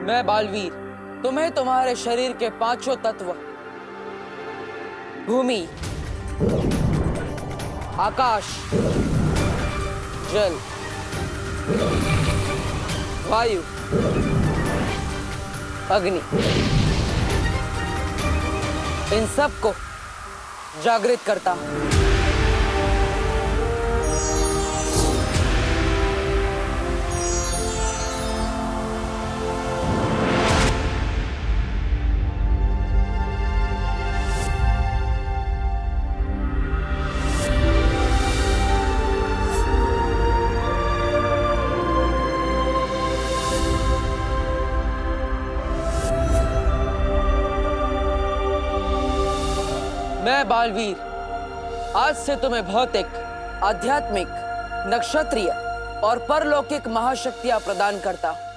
मैं बालवीर तुम्हें तुम्हारे शरीर के पांचों तत्व भूमि, आकाश, जल, वायु, अग्नि, इन सब को जागृत करता हूं। मैं बालवीर आज से तुम्हें भौतिक, आध्यात्मिक, नक्षत्रीय और परलौकिक महाशक्तियां प्रदान करता हूं।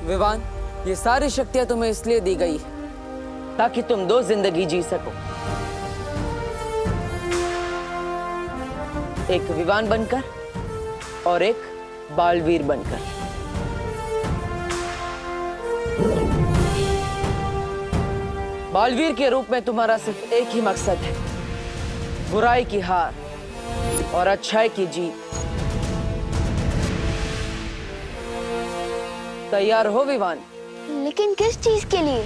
विवान, ये सारी शक्तियां तुम्हें इसलिए दी गई है ताकि तुम दो जिंदगी जी सको, एक विवान बनकर और एक बालवीर बनकर। बालवीर के रूप में तुम्हारा सिर्फ एक ही मकसद है, बुराई की हार और अच्छाई की जीत। तैयार हो विवान? लेकिन किस चीज के लिए?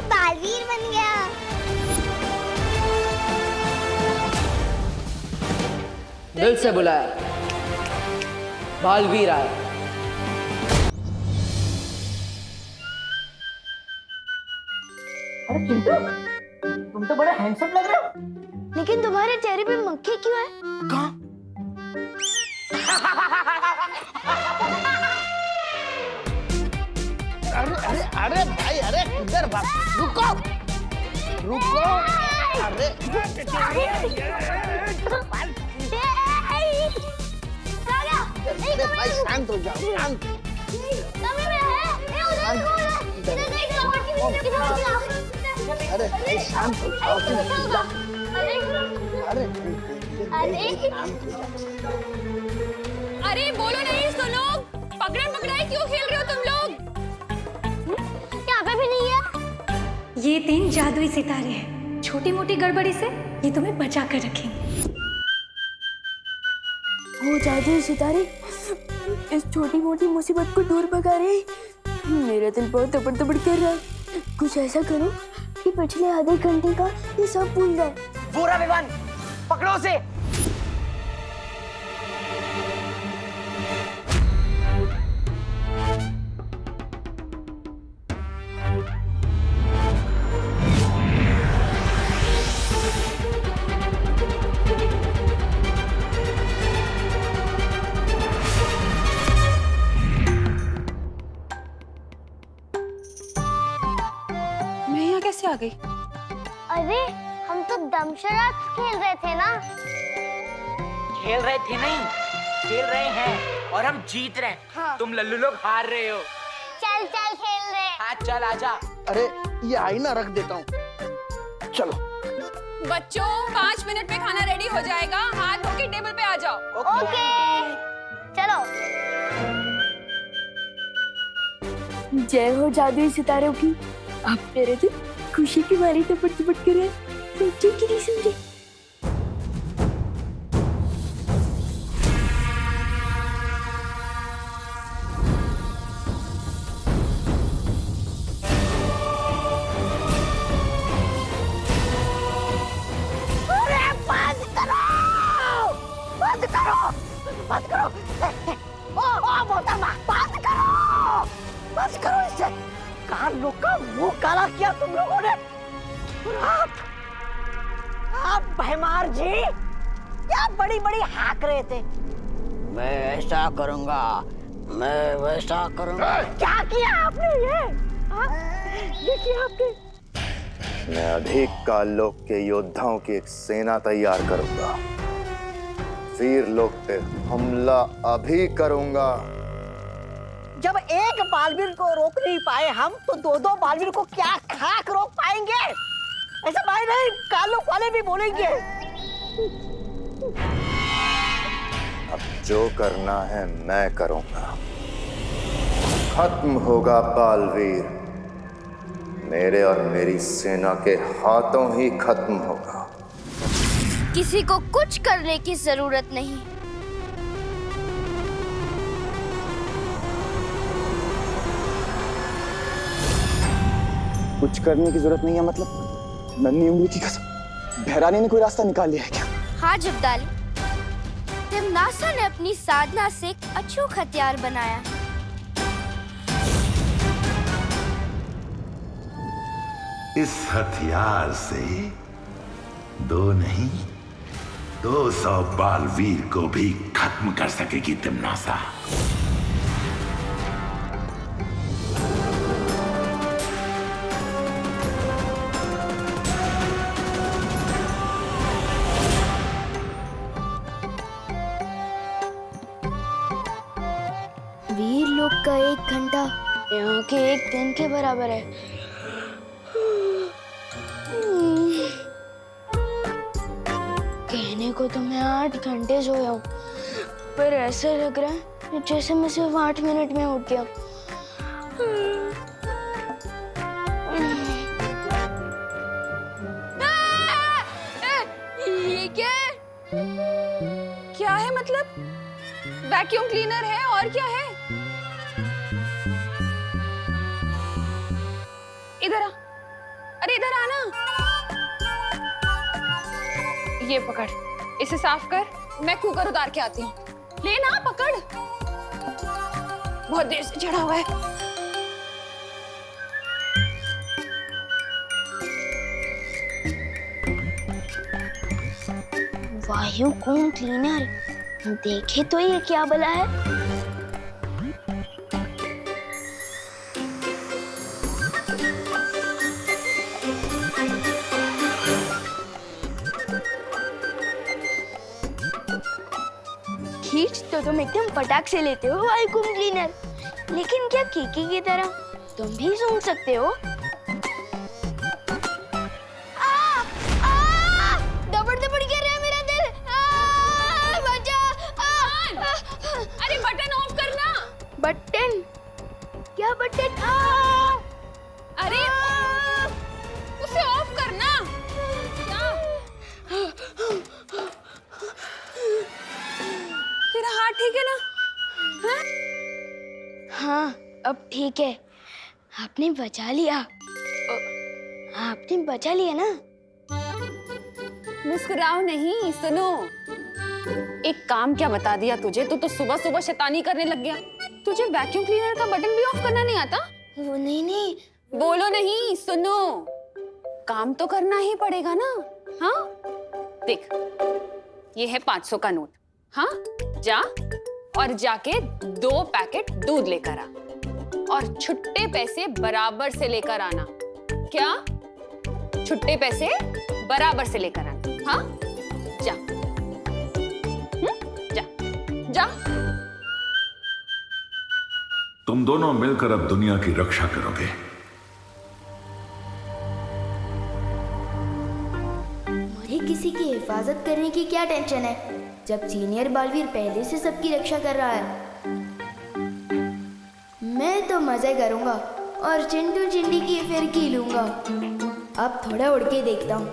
बालवीर बन गया। दिल से बुलाया, बालवीर आया। अरे चिंटू, तुम तो बड़ा हैंडसम लग रहे हो। लेकिन तुम्हारे चेहरे पे मक्खी क्यों है? कहाँ? अरे अरे अरे भाई, अरे इधर भाग, रुको रुको। अरे भाई शांत हो जाओ, शांत। अरे भाई शांत हो जाओ। अरे बोलो नहीं, सुनो। पकड़न पकड़ाई क्यों खेल रहे हो तुम लोग? यहाँ पे भी नहीं है। ये 3 जादुई सितारे हैं। छोटी मोटी गड़बड़ी से ये तुम्हें बचा कर रखेंगे। वो जादुई सितारे इस छोटी मोटी मुसीबत को दूर भगा रहे। मेरा दिल बहुत तड़पड़ कर रहा है। कुछ ऐसा करो कि पिछले आधे घंटे का ये सब भूल जाए। पूरा विवान, पकड़ो उसे। कैसे आ गई? अरे हम तो दमशराज खेल रहे थे ना। खेल रहे थे नहीं, खेल रहे हैं और हम जीत रहे हैं। हाँ। तुम लल्लू लोग हार रहे हो। चल चल खेल रहे। हाँ चल आजा। अरे ये आईना रख देता हूँ, चलो। बच्चों 5 मिनट में खाना रेडी हो जाएगा, हाथ धो के टेबल पे आ जाओ। ओके चलो। जय हो जादुई सितारों की। अब मेरे तो खुशी की मारी तपट तपट कर रहा है। समझे कि नहीं समझे? बंद करो, बंद करो। ओ मोहतरमा, बंद करो, बंद करो इसे। कान लोग का मुंह काला किया तुम लोगों ने। आप भैमार जी क्या बड़ी बड़ी हाक रहे थे। मैं ऐसा करूंगा, मैं वैसा करूंगा। क्या किया आपने ये? देखिए आपने। मैं अधिक काल लोक के योद्धाओं की एक सेना तैयार करूंगा। वीर लोक पे हमला अभी करूंगा। जब एक बालवीर को रोक नहीं पाए हम, तो दो दो बालवीर को क्या खाक रोक पाएंगे? ऐसा भाई नहीं, कालों वाले भी बोलेंगे। अब जो करना है मैं करूंगा। खत्म होगा बालवीर, मेरे और मेरी सेना के हाथों ही खत्म होगा। किसी को कुछ करने की जरूरत नहीं। कुछ करने की जरूरत नहीं है मतलब? नन्ही उंगली की कसम, बहरानी ने कोई रास्ता निकाल लिया है क्या? हाँ जब्दाली, तिमनासा ने अपनी साधना से एक अचूक हथियार बनाया। इस हथियार से दो नहीं 200 बालवीर को भी खत्म कर सकेगी तिमनासा। वीर लोग का 1 घंटा यहाँ के 1 दिन के बराबर है। कहने को तो मैं 8 घंटे सोया हूँ, पर ऐसा लग रहा है जैसे मैं सिर्फ 8 मिनट में उठ गया। ये क्या है? क्या है मतलब? वैक्यूम क्लीनर है और क्या है? इधर आ, अरे इधर आना। ये पकड़, इसे साफ कर, मैं कुकर उतार के आती हूँ। ले ना, पकड़। बहुत देर से चढ़ा हुआ है। वायुकुम क्लीनर, देखे तो ये क्या भला है। खींच तो तुम एकदम फटाक से लेते हो वायुकुम क्लीनर, लेकिन क्या कीकी की तरह तुम भी सूंघ सकते हो? दबड़ दबड़ गिर रहा है मेरा दिल। बचा। अरे बटन ऑफ करना। बटन? क्या बटन? अरे उसे ऑफ करना। तेरा हाथ ठीक है ना? हाँ? हाँ, अब ठीक है। आपने बचा लिया। आपने बचा लिया ना? मुस्कुराओ नहीं, सुनो। एक काम क्या बता दिया तुझे? तू तो सुबह सुबह शैतानी करने लग गया। तुझे वैक्यूम क्लीनर का बटन भी ऑफ करना नहीं आता? वो नहीं। बोलो नहीं, सुनो। काम तो करना ही पड़ेगा ना? हाँ, देख, ये है 500 का नोट। हाँ, जा और जाके 2 पैकेट दूध लेकर आ और छुट्टे पैसे बराबर से लेकर आना। क्या? छुट्टे पैसे बराबर से लेकर आना। हाँ, जा। जा जा। तुम दोनों मिलकर अब दुनिया की रक्षा करोगे। मुझे किसी की हिफाजत करने की क्या टेंशन है, जब सीनियर बालवीर पहले से सबकी रक्षा कर रहा है। मैं तो मजे करूंगा और चिंटू चिंडी की फिरकी लूंगा। अब थोड़ा उड़ के देखता हूँ।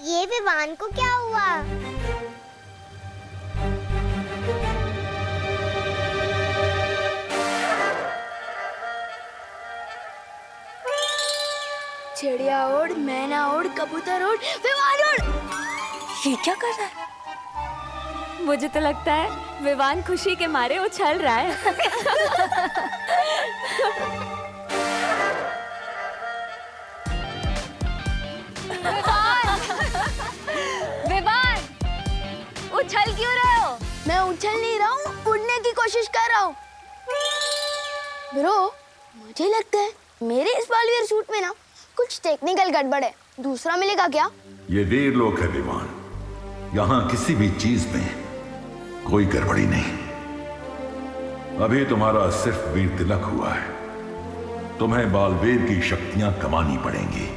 ये विवान को क्या हुआ? चिड़िया उड़, मैना उड़, कबूतर उड़, विमान उड़। ये क्या कर रहा है? मुझे तो लगता है विवान खुशी के मारे उछल रहा है। विवान, उछल क्यों रहे हो? मैं उछल नहीं रहा हूँ, उड़ने की कोशिश कर रहा हूँ। ब्रो, मुझे लगता है मेरे इस बालवीर सूट में ना कुछ टेक्निकल गड़बड़ है। दूसरा मिलेगा क्या? ये वीर लोक है विमान, यहाँ किसी भी चीज में कोई गड़बड़ी नहीं। अभी तुम्हारा सिर्फ वीर तिलक हुआ है, तुम्हें बालवीर की शक्तियां कमानी पड़ेंगी।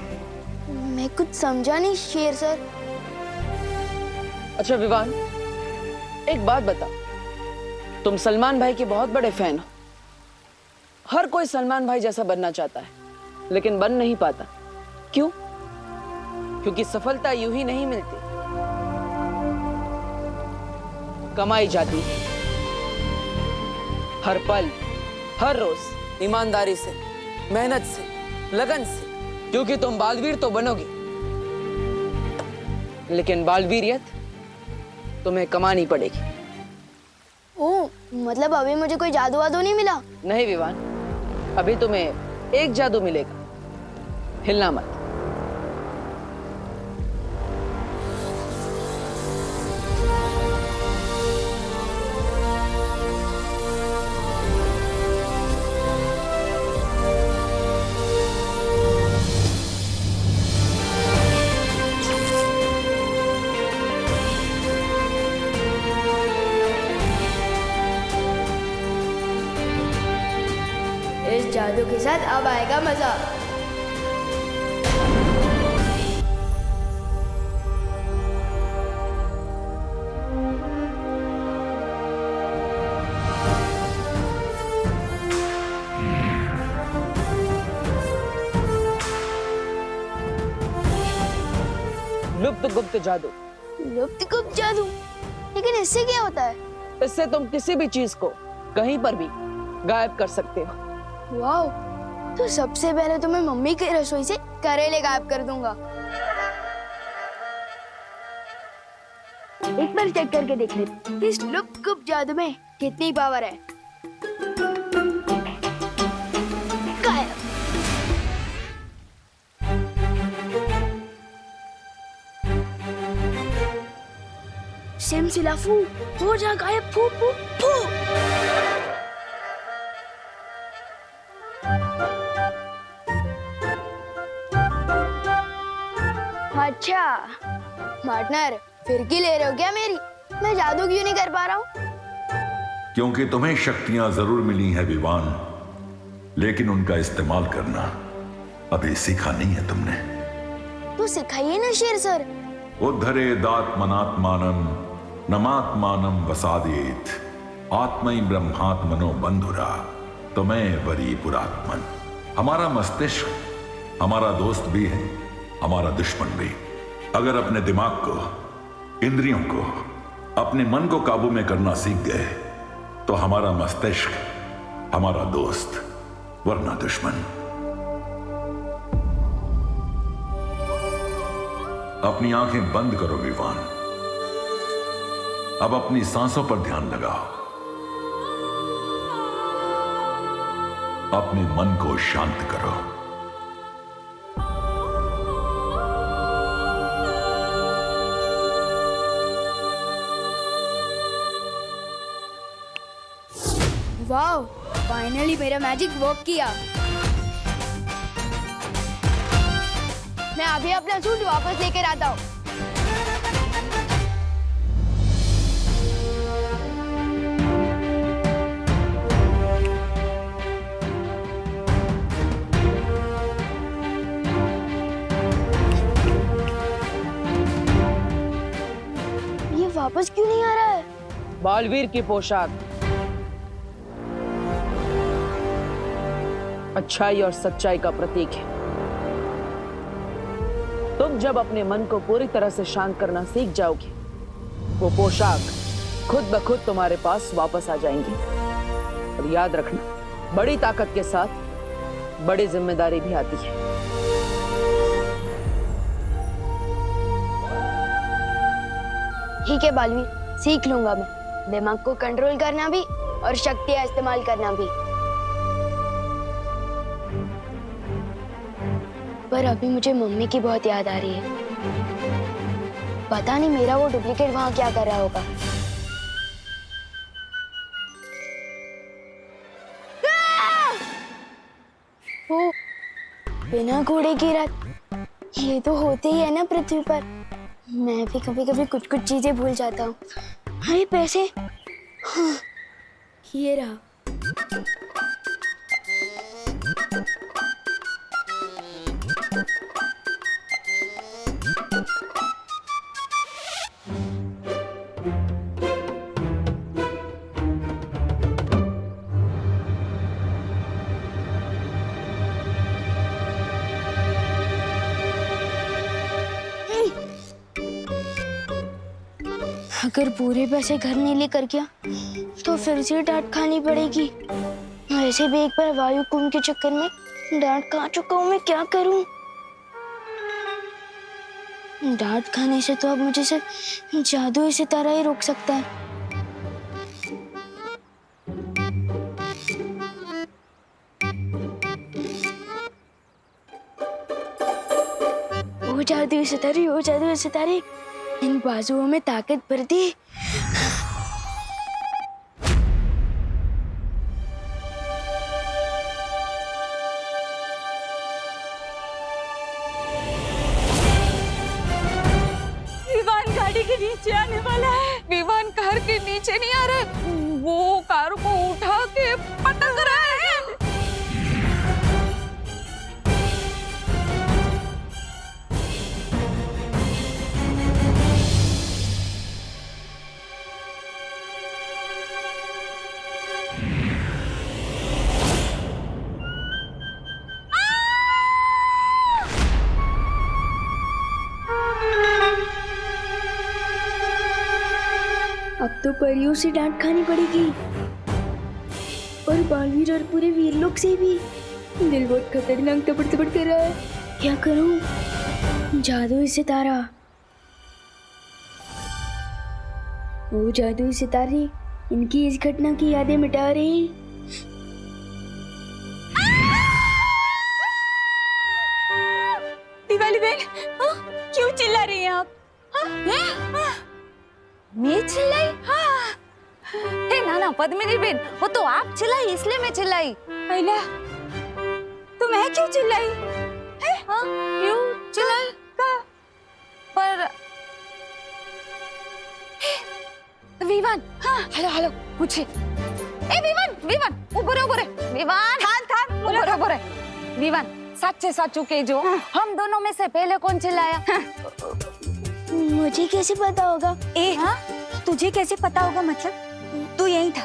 मैं कुछ समझा नहीं शेर सर। अच्छा विवान, एक बात बता, तुम सलमान भाई के बहुत बड़े फैन हो। हर कोई सलमान भाई जैसा बनना चाहता है, लेकिन बन नहीं पाता। क्यों? क्योंकि सफलता यूं ही नहीं मिलती, कमाई जाती है। हर पल, हर रोज ईमानदारी से, मेहनत से, लगन से। क्योंकि तुम बालवीर तो बनोगे, लेकिन बालवीरियत तुम्हें कमानी पड़ेगी। ओह, मतलब अभी मुझे कोई जादू वादू नहीं मिला? नहीं विवान, अभी तुम्हें एक जादू मिलेगा, हिलना मत। इस जादू के साथ अब आएगा मजा। लुप्त गुप्त जादू। लुप्त गुप्त जादू? लेकिन इससे क्या होता है? इससे तुम किसी भी चीज को कहीं पर भी गायब कर सकते हो। वाओ, तो सबसे पहले तो मैं मम्मी की रसोई से करेले गायब कर दूंगा। एक बार चेक करके देख ले इस लुप्त गुप्त जादू में कितनी पावर है। गायब। सिमसिला फू, हो जा गायब, फू फू फू। अच्छा पार्टनर, फिरकी ले रहे हो क्या मेरी? मैं जादू क्यों नहीं कर पा रहा हूँ? क्योंकि तुम्हें शक्तियां जरूर मिली हैं विवान, लेकिन उनका इस्तेमाल करना अभी सीखा नहीं है तुमने। तो सिखाइए ना शेर सर। उद्धरेदात्मनात्मानं नमात्मानं वसादेत आत्मै ब्रह्मात्मनो बंधुरा तमें वरी पुरात्मन। हमारा मस्तिष्क हमारा दोस्त भी है, हमारा दुश्मन भी। अगर अपने दिमाग को, इंद्रियों को, अपने मन को काबू में करना सीख गए तो हमारा मस्तिष्क हमारा दोस्त, वरना दुश्मन। अपनी आंखें बंद करो विवान। अब अपनी सांसों पर ध्यान लगाओ। अपने मन को शांत करो। वाओ, फाइनली मेरा मैजिक वर्क किया। मैं अभी अपना सूट वापस लेकर आता हूँ। वापस क्यों नहीं आ रहा है? बालवीर की पोशाक अच्छाई और सच्चाई का प्रतीक है। तुम जब अपने मन को पूरी तरह से शांत करना सीख जाओगे, वो पोशाक खुद ब खुद तुम्हारे पास वापस आ जाएंगी। और याद रखना, बड़ी ताकत के साथ बड़ी जिम्मेदारी भी आती है। ठीक है बालवीर, सीख लूंगा मैं दिमाग को कंट्रोल करना भी और शक्तियां इस्तेमाल करना भी। पर अभी मुझे मम्मी की बहुत याद आ रही है। पता नहीं मेरा वो डुप्लीकेट वहां क्या कर रहा होगा। वो बिना घोड़े की रात, ये तो होते ही है ना पृथ्वी पर। मैं भी कभी कभी कुछ कुछ चीजें भूल जाता हूँ। अरे पैसे, हाँ, ये रहा। अगर पूरे पैसे घर नहीं लेकर गया तो फिर से डांट खानी पड़ेगी। वैसे भी एक बार वायु कुंभ के चक्कर में डांट खा चुका हूँ, मैं क्या करूँ? डांट खाने से तो अब मुझे सिर्फ जादुई सितारा ही रोक सकता है। ओ जादुई सितारे, ओ जादुई सितारे, इन बाजुओं में ताकत भर दी। विवान गाड़ी के नीचे आने वाला है। विवान कार के नीचे नहीं आ रहा है, वो कार को उठा के पटक रहा है। अब तो परियों से डांट खानी पड़ेगी और बालवीर और पूरे वीर लोग से भी। दिल बहुत खतरनाक तपड़ तपड़ कर रहा है। क्या करूं? जादुई सितारा, वो जादुई सितारे इनकी इस घटना की यादें मिटा रहे हैं। दिवाली बहन, क्यों चिल्ला रही हैं आप? मैं चिल्लाई? हाँ। हे नाना पद्मिनी बहन, वो तो आप चिल्लाई इसलिए मैं चिल्लाई। अला, तो मैं क्यों चिल्लाई? हाँ, क्यों चिल्लाई? पर विवान, हाँ, हेलो हेलो, पूछे। ए विवान, विवान, ऊपर ऊपर है। विवान, थाम, ऊपर ऊपर है। विवान, सच्चे साचू के जो हम दोनों में से पहले कौन चिल्लाया? मुझे कैसे पता होगा? तुझे कैसे पता होगा? मतलब तू यही था,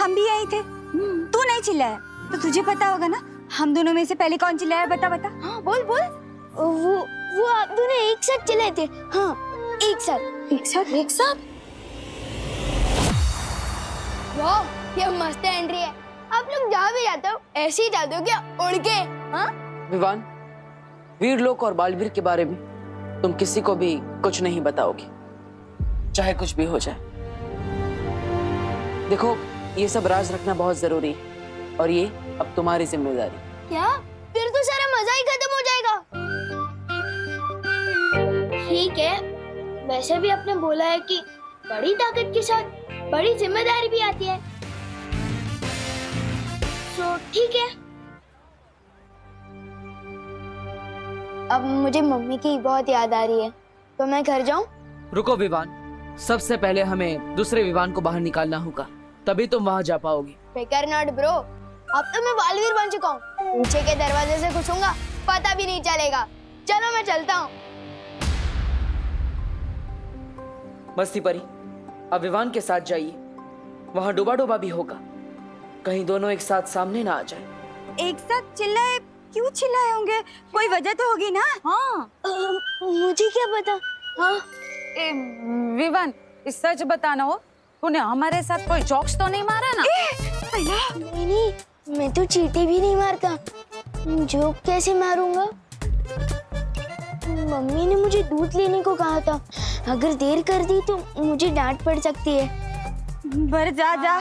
हम भी यही थे। तू नहीं चिल्लाया तो तुझे पता होगा ना। हम दोनों में से पहले कौन चिल्लाया? बता बता। हाँ, बोल बोल। वो आप दोनों एक साथ चिल्लाए थे। हाँ, एक साथ। वाह, ये मस्त एंट्री है। आप लोग जहाँ भी जाते हो ऐसे ही जाते हो क्या, उड़ के? हाँ? विवान, वीर लोक और बालवीर के बारे में तुम किसी को भी कुछ नहीं बताओगे, चाहे कुछ भी हो जाए। देखो, ये सब राज रखना बहुत जरूरी है और ये अब तुम्हारी जिम्मेदारी। क्या? फिर तो सारा मजा ही खत्म हो जाएगा। ठीक है, वैसे भी आपने बोला है कि बड़ी ताकत के साथ बड़ी जिम्मेदारी भी आती है, तो ठीक है। अब मुझे मम्मी की बहुत याद आ रही है, तो मैं घर जाऊं? रुको विवान, सबसे पहले हमें दूसरे विवान को बाहर निकालना होगा, तभी तुम वहां जा पाओगी। बेकार नॉट ब्रो, अब तो मैं बालवीर बन चुका हूँ। पीछे के दरवाजे से घुसूंगा, पता भी नहीं चलेगा। चलो मैं चलता हूँ। मस्ती परी, अब विवान के साथ जाइए, वहां डूबा डूबा भी होगा, कहीं दोनों एक साथ सामने ना आ जाए। एक साथ चिल्लाए? क्यों चिल्लाए होंगे? कोई वजह तो होगी ना? हाँ। मुझे क्या पता। हाँ विवान, सच बताना हो, तूने हमारे साथ कोई जोक्स तो नहीं मारा ना? नहीं, मैं तो चींटी भी नहीं मारता। जोक कैसे मारूंगा? मम्मी ने मुझे दूध लेने को कहा था, अगर देर कर दी तो मुझे डांट पड़ सकती है। बर जा जा।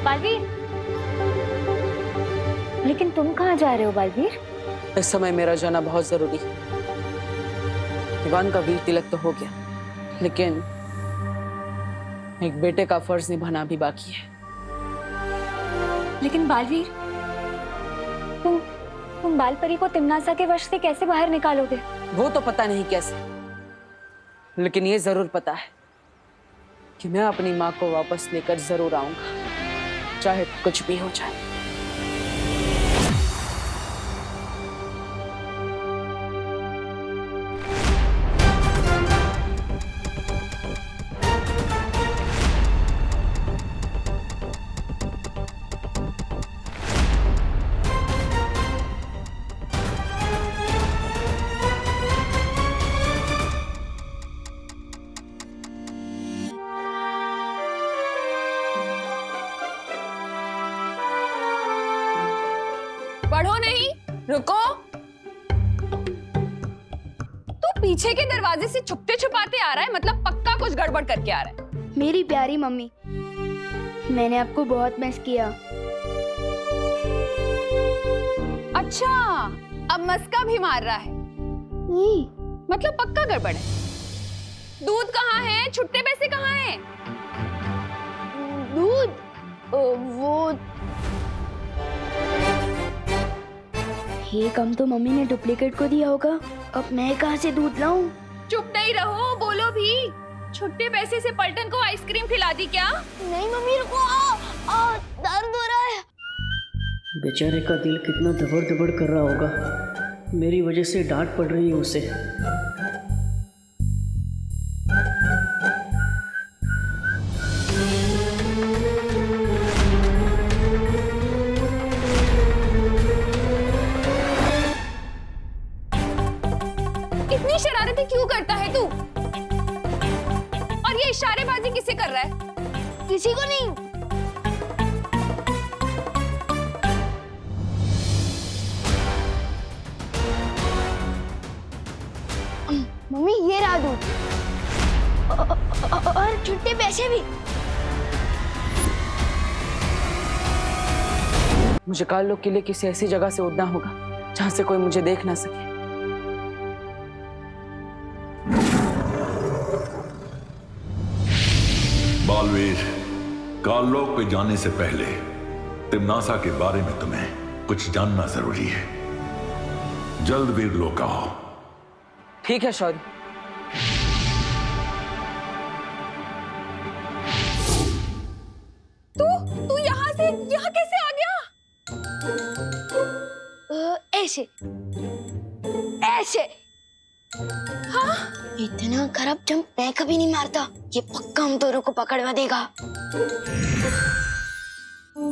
बालवीर, लेकिन तुम कहाँ जा रहे हो बालवीर? इस समय मेरा जाना बहुत जरूरी है। विवान का वीर तिलक तो हो गया, लेकिन एक बेटे का फर्ज निभाना भी बाकी है। लेकिन बालवीर, तुम बालपरी को तिमनासा के वश से कैसे बाहर निकालोगे? वो तो पता नहीं कैसे, लेकिन ये जरूर पता है कि मैं अपनी माँ को वापस लेकर जरूर आऊंगा, चाहे कुछ भी हो जाए। पढ़ो नहीं, रुको। तू पीछे के दरवाजे से छुपते छुपाते आ रहा है, मतलब पक्का कुछ गड़बड़ करके आ रहा है। मेरी प्यारी मम्मी, मैंने आपको बहुत मिस किया। अच्छा, अब मस्का भी मार रहा है, मतलब पक्का गड़बड़ है। दूध कहाँ है? छुट्टे पैसे कहाँ हैं? दूध? वो ये कम तो मम्मी ने डुप्लीकेट को दिया होगा, अब मैं कहाँ से दूध लाऊं? चुप नहीं रहो, बोलो भी। छुट्टे पैसे से पलटन को आइसक्रीम खिला दी क्या? नहीं मम्मी, रुको, दर्द हो रहा है। बेचारे का दिल कितना दबड़ दबड़ कर रहा होगा, मेरी वजह से डांट पड़ रही है उसे। इतनी शरारतें क्यों करता है तू? और ये इशारेबाजी किसे कर रहा है? किसी को नहीं। मम्मी, ये रहा दूध और छुट्टे पैसे भी। मुझे कालो के लिए किसी ऐसी जगह से उड़ना होगा जहां से कोई मुझे देख ना सके। बालवीर, काललोक पे जाने से पहले तिमनासा के बारे में तुम्हें कुछ जानना जरूरी है। जल्द वीरलोक आओ। ठीक है शौर्य। तू यहाँ कैसे आ गया? ऐसे ऐसे। हाँ? इतना खराब जंप मैं कभी नहीं मारता, ये पक्का हम दोनों को पकड़वा देगा।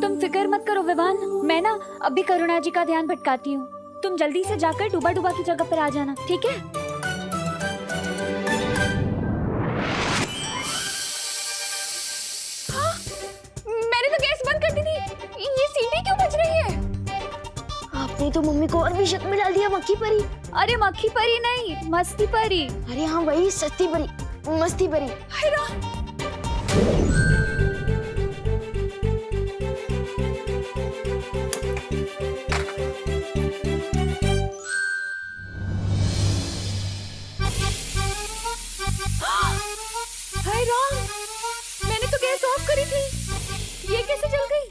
तुम फिक्र मत करो विवान, मैं ना अभी करुणा जी का ध्यान भटकाती हूँ। तुम जल्दी से जाकर डूबा डूबा की जगह पर आ जाना, ठीक है? हाँ? मैंने तो गैस बंद कर दी थी, ये सीटी क्यों बज रही है? आपने तो मम्मी को और भी शक में डाल दिया, मक्खी परी। अरे मक्खी परी नहीं, मस्ती परी। अरे हाँ, वही सस्ती परी, मस्ती परी। हाय राम, मैंने तो गैस ऑफ करी थी, ये कैसे जल गई?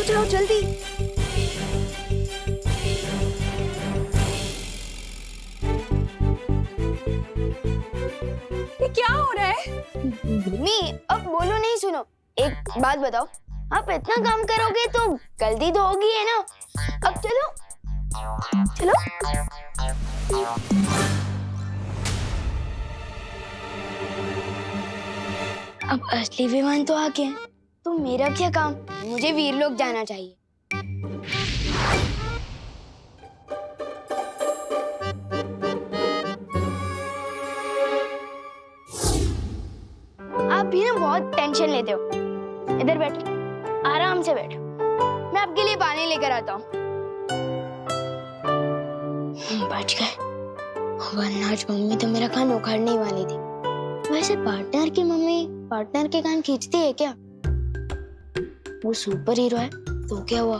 जाओ जल्दी। ये क्या हो रहा है? मम्मी, अब बोलो नहीं, सुनो, एक बात बताओ, आप इतना काम करोगे तो गलती तो होगी है ना? अब चलो चलो। अब असली विमान तो आ गए हैं, तो मेरा क्या काम? मुझे वीरलोक जाना चाहिए। आप भी ना बहुत टेंशन लेते हो। इधर बैठो, आराम से बैठो, मैं आपके लिए पानी लेकर आता हूँ। बच गए, वरना आज मम्मी तो मेरा कान उखाड़ने ही वाली थी। वैसे पार्टनर की मम्मी पार्टनर के कान खींचती है क्या? वो सुपर हीरो है तो क्या हुआ,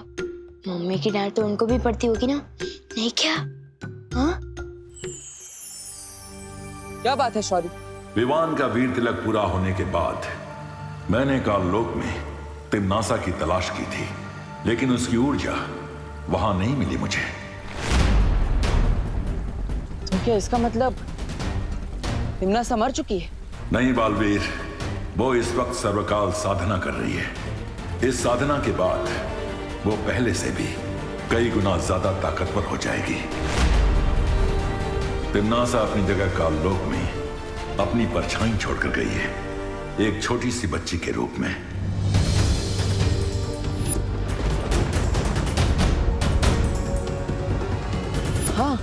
मम्मी की डांट तो उनको भी पड़ती होगी ना, नहीं क्या? हाँ, क्या बात है शौर्य? विवान का वीर तिलक पूरा होने के बाद मैंने काललोक में तिम्नासा की तलाश की थी, लेकिन उसकी ऊर्जा वहां नहीं मिली मुझे। तो क्या इसका मतलब तिम्नासा मर चुकी है? नहीं बालवीर, वो इस वक्त सर्वकाल साधना कर रही है। इस साधना के बाद वो पहले से भी कई गुना ज्यादा ताकतवर हो जाएगी। तिम्नासा अपनी जगह काललोक में अपनी परछाई छोड़कर गई है, एक छोटी सी बच्ची के रूप में। हाँ,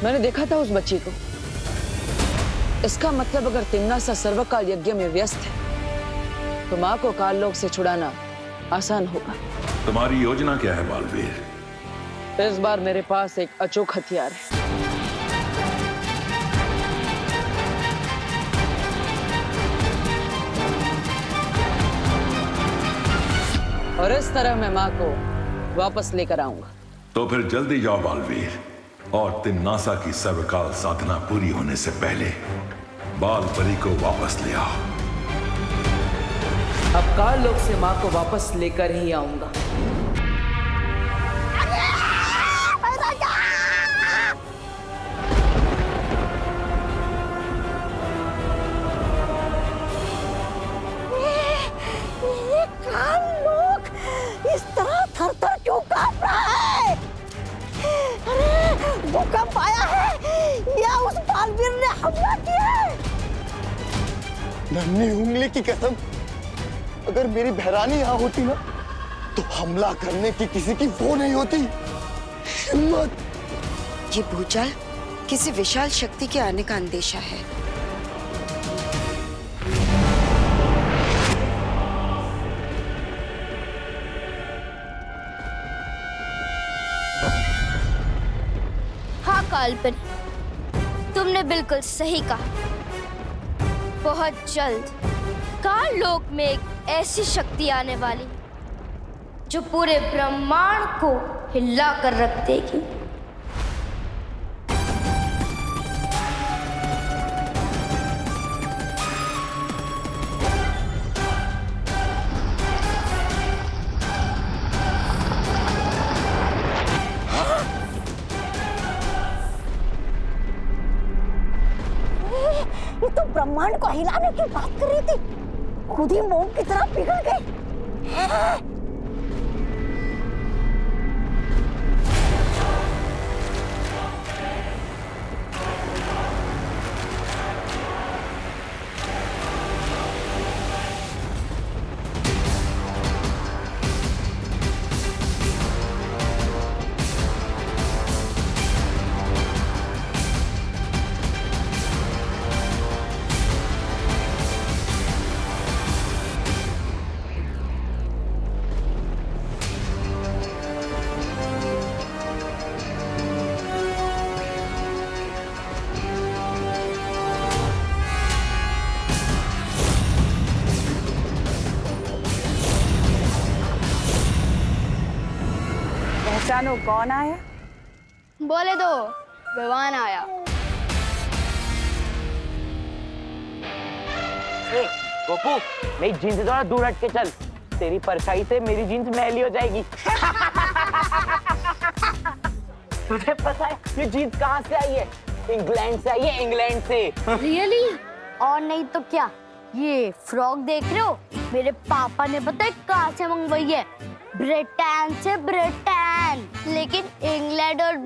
मैंने देखा था उस बच्ची को। इसका मतलब अगर तिम्नासा सर्वकाल यज्ञ में व्यस्त है तो माँ को काललोक से छुड़ाना आसान होगा। तुम्हारी योजना क्या है बालवीर? इस बार मेरे पास एक अचूक हथियार है। और इस तरह मैं माँ को वापस लेकर आऊंगा। तो फिर जल्दी जाओ बालवीर, और तिम्नासा की सर्वकाल साधना पूरी होने से पहले बाल परी को वापस ले आओ। अब काललोक से माँ को वापस लेकर ही आऊंगा। ये काललोक इस तरह थर-थर क्यों कांप रहा है? अरे भूकंप आया है या उस बालवीर ने हमला किया है? नन्ही उंगली की कसम, अगर मेरी बहरानी यहाँ होती ना तो हमला करने की किसी की वो नहीं होती हिम्मत। ये भूचाल किसी विशाल शक्ति के आने का अंदेशा है। हाँ काल्पनिक, तुमने बिल्कुल सही कहा। बहुत जल्द काललोक में एक ऐसी शक्ति आने वाली जो पूरे ब्रह्मांड को हिला कर रख देगी। ये तो ब्रह्मांड को हिलाने की बात कर रही थी, खुद ही मोम की तरह पिघल गई। पहचानो कौन आया? बोले दो, विवान आया। गोपू, मेरी जीन्स से थोड़ा दूर हट के चल, तेरी परछाई से मेरी जीन्स मैली हो जाएगी। तुझे पता है ये जीन्स कहाँ से आई है? इंग्लैंड से आई है, इंग्लैंड से। रियली? और नहीं तो क्या, ये फ्रॉक देख रहे हो, मेरे पापा ने पता है कहाँ से मंगवाई है? ब्रिटेन से। ब्रिटेन। लेकिन इंग्लैंड और